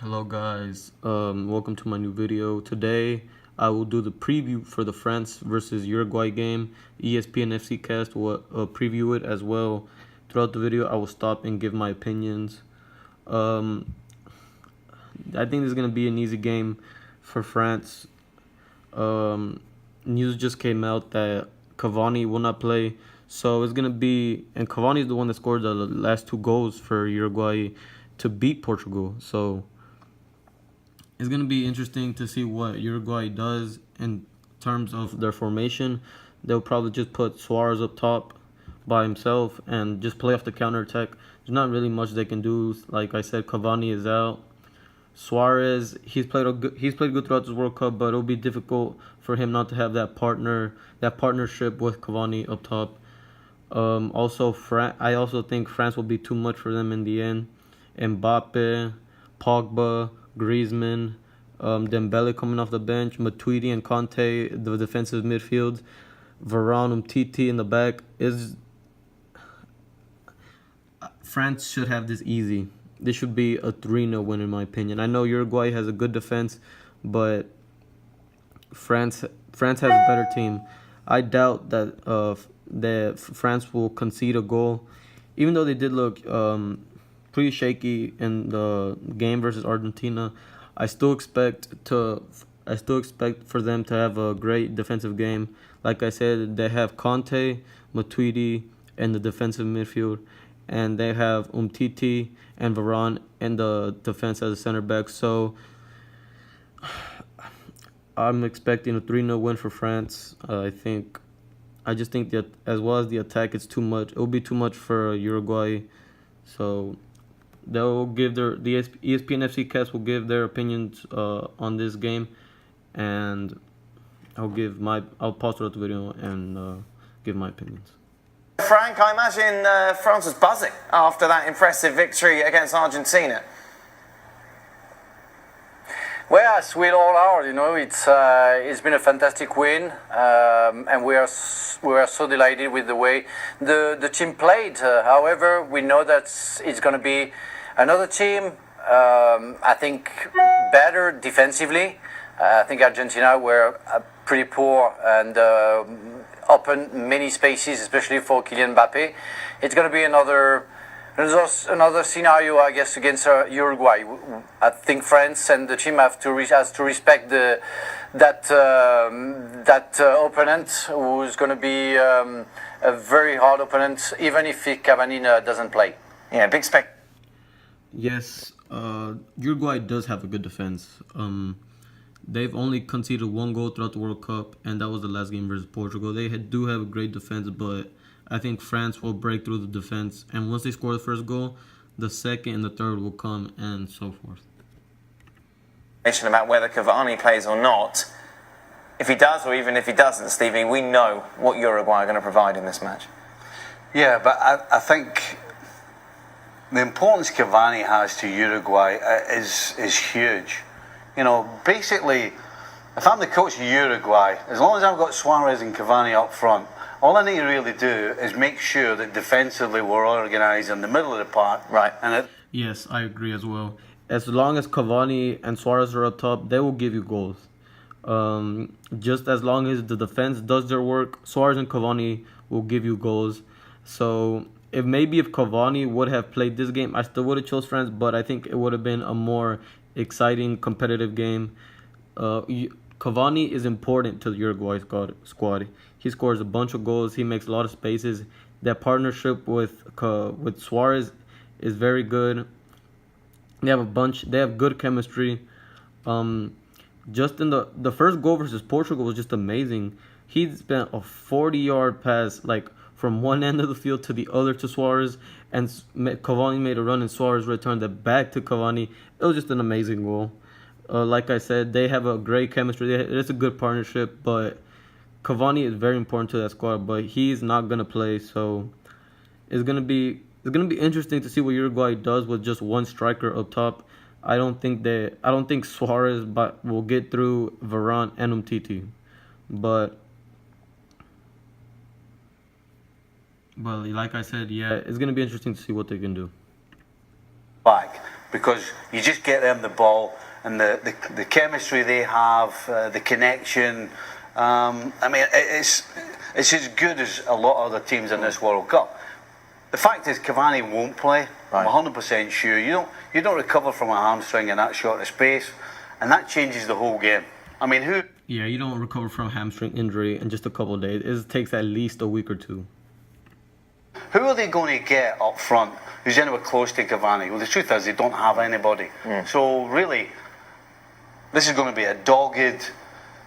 Hello guys, welcome to my new video. Today I will do the preview for the France versus Uruguay game. ESPN FC Cast will preview it as well. Throughout the video I will stop and give my opinions. Um, I think this is going to be an easy game for France. News just came out that Cavani will not play. So it's going to be, and Cavani is the one that scored the last two goals for Uruguay to beat Portugal. So it's going to be interesting to see what Uruguay does in terms of their formation. They'll probably just put Suarez up top by himself and just play off the counterattack. There's not really much they can do. Like I said, Cavani is out. Suarez, he's played good throughout this World Cup, but it'll be difficult for him not to have that partnership with Cavani up top. I also think France will be too much for them in the end. Mbappe, Pogba, Griezmann, Dembele coming off the bench, Matuidi and Conte, the defensive midfield, Varane, Umtiti in the back. France should have this easy. This should be a 3-0 win in my opinion. I know Uruguay has a good defense, but France has a better team. I doubt that France will concede a goal, even though they did look pretty shaky in the game versus Argentina. I still expect for them to have a great defensive game. Like I said, they have Conte, Matuidi, and the defensive midfield, and they have Umtiti and Varane in the defense as a center back. So I'm expecting a 3-0 win for France. I just think that as well as the attack, it's too much. It will be too much for Uruguay. So they'll give the ESPN FC cast will give their opinions on this game, and I'll pause throughout the video and give my opinions. Frank, I imagine France was buzzing after that impressive victory against Argentina. Well, yes, we all are. It's been a fantastic win, and we are so delighted with the way the team played. However, we know that it's going to be another team. I think better defensively. I think Argentina were pretty poor and opened many spaces, especially for Kylian Mbappe. It's going to be another scenario, I guess, against Uruguay. I think France and the team has to respect that opponent, who's going to be a very hard opponent, even if Cavani doesn't play. Yeah, big spec. Yes, Uruguay does have a good defense. They've only conceded one goal throughout the World Cup, and that was the last game versus Portugal. They do have a great defense, but I think France will break through the defense. And once they score the first goal, the second and the third will come, and so forth. About whether Cavani plays or not. If he does, or even if he doesn't, Stevie, we know what Uruguay are going to provide in this match. Yeah, but I think the importance Cavani has to Uruguay is huge. Basically, if I'm the coach of Uruguay, as long as I've got Suarez and Cavani up front, all I need to really do is make sure that defensively we're organised in the middle of the park. Right. Yes, I agree as well. As long as Cavani and Suarez are up top, they will give you goals. Just as long as the defense does their work, Suarez and Cavani will give you goals. So if Cavani would have played this game, I still would have chose France, but I think it would have been a more exciting, competitive game. Cavani is important to the Uruguay squad. He scores a bunch of goals. He makes a lot of spaces. That partnership with Suarez is very good. They have good chemistry. Just in the first goal versus Portugal was just amazing. He spent a 40-yard pass from one end of the field to the other to Suarez, and Cavani made a run, and Suarez returned it back to Cavani. It was just an amazing goal. Like I said, they have a great chemistry. It's a good partnership, but Cavani is very important to that squad. But he's not gonna play, so it's gonna be interesting to see what Uruguay does with just one striker up top. I don't think Suarez will get through Varane and Umtiti, but like I said, yeah, it's gonna be interesting to see what they can do. because you just get them the ball and the chemistry they have, the connection. I mean, it's as good as a lot of other teams in this World Cup. The fact is, Cavani won't play. Right. I'm 100% sure. You don't recover from a hamstring in that short of space, and that changes the whole game. I mean, who? Yeah, you don't recover from hamstring injury in just a couple of days. It takes at least a week or two. Who are they going to get up front who's anywhere close to Cavani? Well, the truth is they don't have anybody. So really, this is going to be a dogged,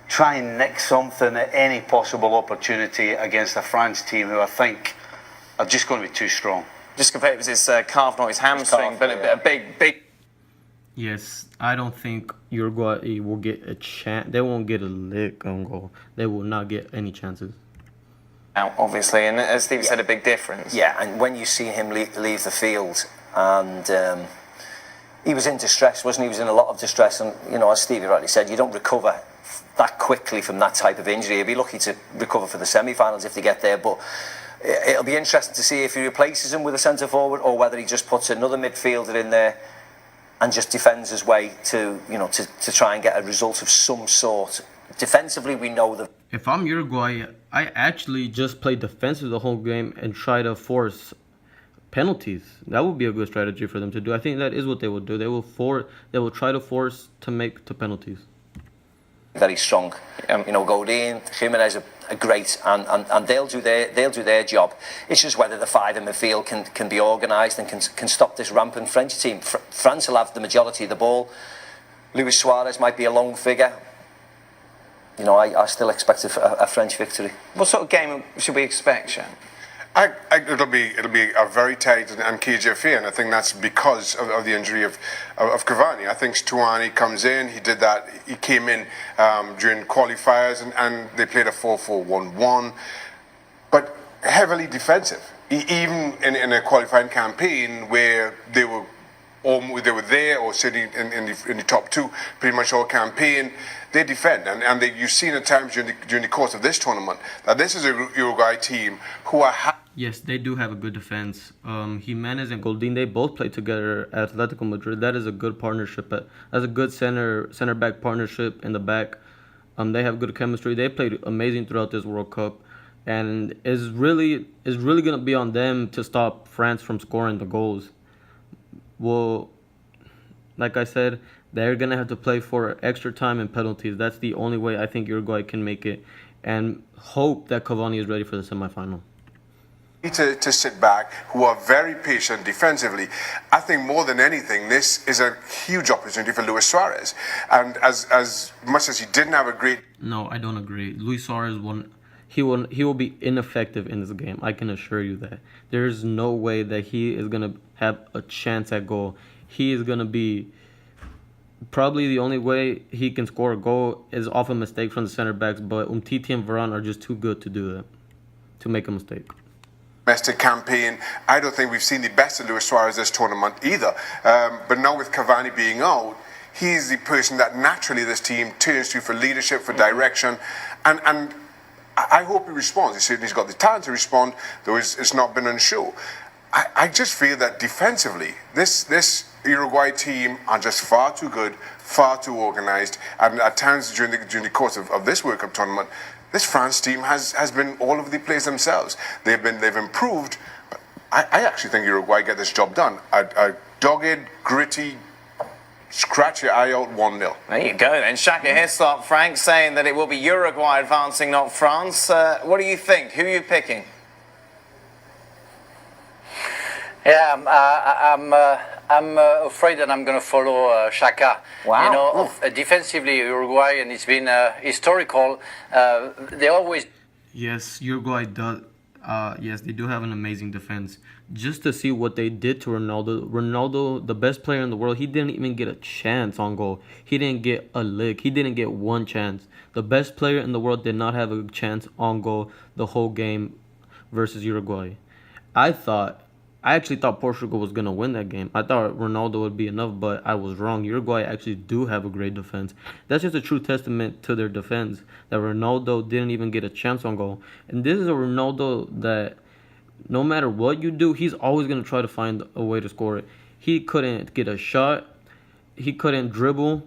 try and nick something at any possible opportunity against a France team who I think are just going to be too strong. Just compare it with his calf, not his hamstring, calf, but yeah. a big. Yes, I don't think Uruguay will get a chance. They won't get a lick on goal. They will not get any chances. Out, obviously, and as Steve said, a big difference. Yeah, and when you see him leave the field, and he was in distress, wasn't he? He was in a lot of distress, and you know, as Stevie rightly said, you don't recover that quickly from that type of injury. He'll be lucky to recover for the semi-finals if they get there, but it'll be interesting to see if he replaces him with a centre forward or whether he just puts another midfielder in there and just defends his way to, you know, to try and get a result of some sort. Defensively, we know that. If I'm Uruguay, I actually just play defensive the whole game and try to force penalties. That would be a good strategy for them to do. I think that is what they will do. They will try to force to make to penalties. Very strong, you know. Godin, Jimenez are great, and they'll do their job. It's just whether the five in midfield can be organised and can stop this rampant French team. France will have the majority of the ball. Luis Suarez might be a lone figure. You know, I still expect a French victory. What sort of game should we expect, Sean? It'll be a very tight and cagey affair, and I think that's because of the injury of Cavani. I think Stuani comes in. He did that. He came in during qualifiers, and they played a 4-4-1-1, but heavily defensive. Even in a qualifying campaign where they were there or sitting in the top two pretty much all campaign, they defend, and you've seen at times during the course of this tournament that this is a Uruguay team who are. Yes, they do have a good defense. Jimenez and Godin, they both play together at Atletico Madrid. That is a good partnership. That's a good center back partnership in the back. They have good chemistry. They played amazing throughout this World Cup, and it's really gonna be on them to stop France from scoring the goals. Well, like I said, they're gonna have to play for extra time and penalties. That's the only way I think Uruguay can make it, and hope that Cavani is ready for the semifinal. To sit back, who are very patient defensively. I think more than anything, this is a huge opportunity for Luis Suarez. And as much as he didn't have a great... No, I don't agree. Luis Suarez he will be ineffective in this game. I can assure you that. There's no way that he is gonna have a chance at goal. He is gonna be... Probably the only way he can score a goal is off a mistake from the center backs, but Umtiti and Varane are just too good to do that, to make a mistake. Domestic campaign. I don't think we've seen the best of Luis Suarez this tournament either. But now with Cavani being out, he's the person that naturally this team turns to for leadership, for direction, and I hope he responds. He certainly has got the talent to respond, though it's not been on show. I just feel that defensively, this Uruguay team are just far too good, far too organised, and at times during the course of this World Cup tournament, this France team has been all over the place themselves. They've improved, but I actually think Uruguay get this job done. A dogged, gritty, scratch your eye out 1-0. There you go then. Shaka Hislop, Frank, saying that it will be Uruguay advancing, not France. What do you think? Who are you picking? Yeah, I'm afraid that I'm going to follow Shaka. Wow. You know, defensively, Uruguay, and it's been historical. They always. Yes, Uruguay does. Yes, they do have an amazing defense. Just to see what they did to Ronaldo. Ronaldo, the best player in the world, he didn't even get a chance on goal. He didn't get a lick. He didn't get one chance. The best player in the world did not have a chance on goal the whole game versus Uruguay. I actually thought Portugal was going to win that game. I thought Ronaldo would be enough, but I was wrong. Uruguay actually do have a great defense. That's just a true testament to their defense, that Ronaldo didn't even get a chance on goal. And this is a Ronaldo that no matter what you do, he's always going to try to find a way to score it. He couldn't get a shot. He couldn't dribble.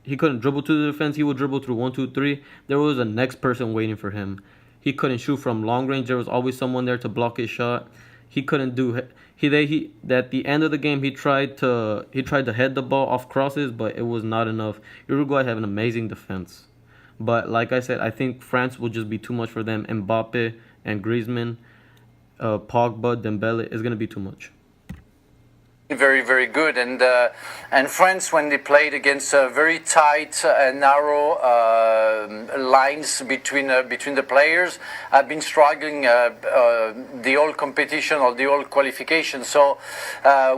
He couldn't dribble to the defense. He would dribble through 1, 2, 3. There was a next person waiting for him. He couldn't shoot from long range. There was always someone there to block his shot. He couldn't do. He at the end of the game he tried to head the ball off crosses, but it was not enough. Uruguay have an amazing defense, but like I said, I think France will just be too much for them. Mbappe and Griezmann, Pogba, Dembele is gonna be too much. Very, very good, and France, when they played against very tight and narrow lines between the players, have been struggling the whole competition or the whole qualification. So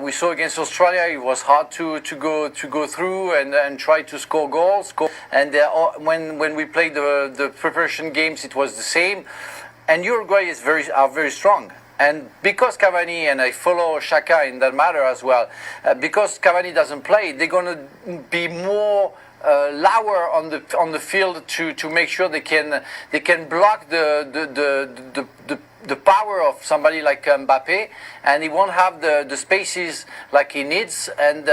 we saw against Australia it was hard to go through and try to score goals. And when we played the preparation games, it was the same. And Uruguay are very strong. And because Cavani, and I follow Xhaka in that matter as well, because Cavani doesn't play, they're going to be more lower on the field to make sure they can block the power of somebody like Mbappe, and he won't have the spaces like he needs, and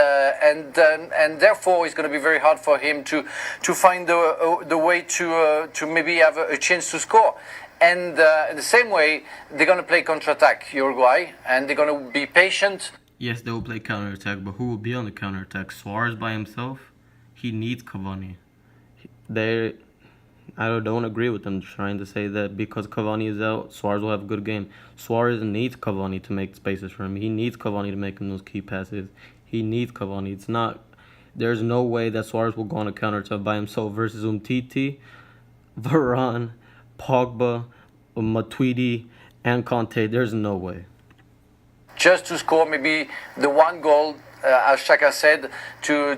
therefore it's going to be very hard for him to find the way to maybe have a chance to score. And in the same way, they're going to play counter-attack, Uruguay, and they're going to be patient. Yes, they will play counter-attack, but who will be on the counter-attack? Suarez by himself? He needs Cavani. I don't agree with them trying to say that because Cavani is out, Suarez will have a good game. Suarez needs Cavani to make spaces for him. He needs Cavani to make him those key passes. He needs Cavani. There's no way that Suarez will go on a counter-attack by himself versus Umtiti, Varane, Pogba, Matuidi, and Conte. There's no way. Just to score maybe the one goal, as Xhaka said, to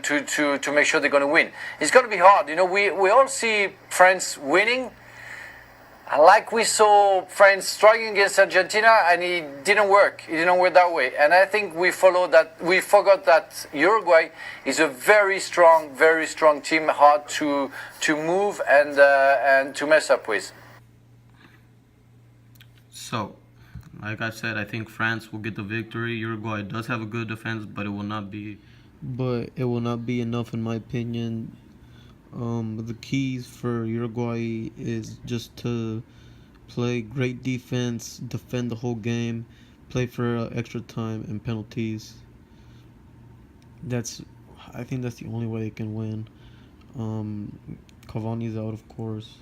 make sure they're going to win. It's going to be hard. You know, we all see France winning. Like we saw France struggling against Argentina, and it didn't work. It didn't work that way. And I think we forgot that Uruguay is a very strong team, hard to move and to mess up with. So, like I said, I think France will get the victory. Uruguay does have a good defense, but it will not be enough in my opinion. The keys for Uruguay is just to play great defense, defend the whole game, play for extra time and penalties. I think that's the only way they can win. Cavani's out, of course.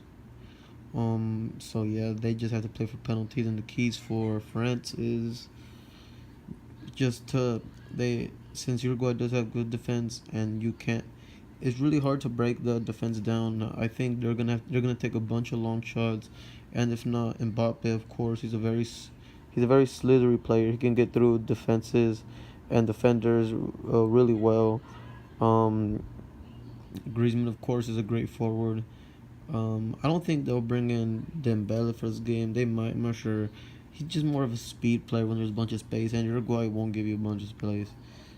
So yeah, they just have to play for penalties, and the keys for France is just since Uruguay does have good defense, and it's really hard to break the defense down. I think they're gonna take a bunch of long shots, and if not, Mbappe, of course, he's a very slithery player. He can get through defenses and defenders really well. Griezmann, of course, is a great forward. I don't think they'll bring in Dembele for this game. They might, I'm not sure. He's just more of a speed player when there's a bunch of space, and Uruguay won't give you a bunch of space.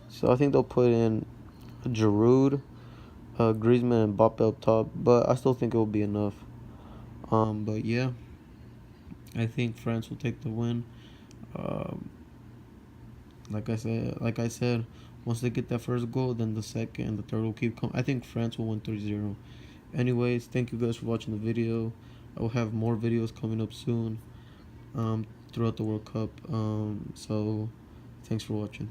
So I think they'll put in Giroud, Griezmann, and Mbappe up top, but I still think it will be enough. But yeah, I think France will take the win. Like I said, once they get that first goal, then the second and the third will keep coming. I think France will win 3-0. Anyways, thank you guys for watching the video. I will have more videos coming up soon throughout the World Cup. So thanks for watching.